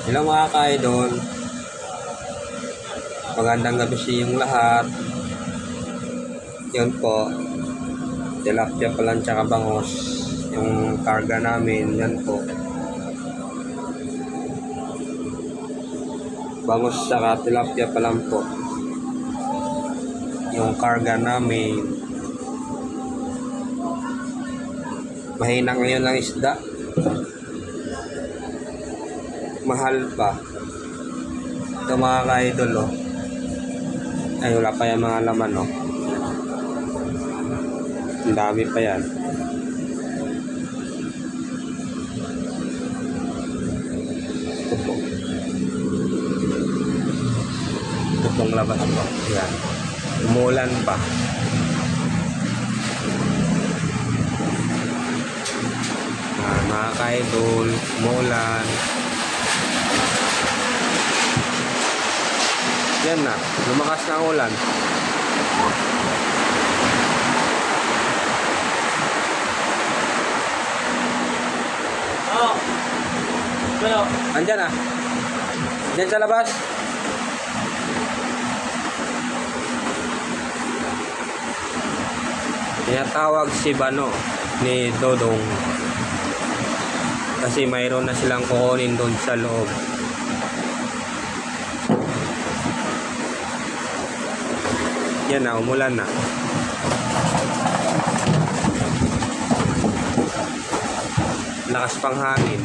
Hello mga ka-idol, magandang gabi sa inyong lahat. Yun po, tilapia pa lang tsaka bangos yung karga namin. Yan po, bangos tsaka tilapia pa lang po yung karga namin. Mahina ngayon lang isda, mahal pa. Ito mga ka-idol, oh. Ay, wala pa yung mga laman, oh. Ang dami pa yan. Ito po. Ito pong labas po. Yan. Umulan pa. Mga ka-idol, umulan. Yan na, lumakas na ang ulan. Andyan na. Andyan sa labas. Tinatawag si Bano ni Dodong kasi mayroon na silang kukunin doon sa loob. Yan na, umulan na. Lakas pang hangin.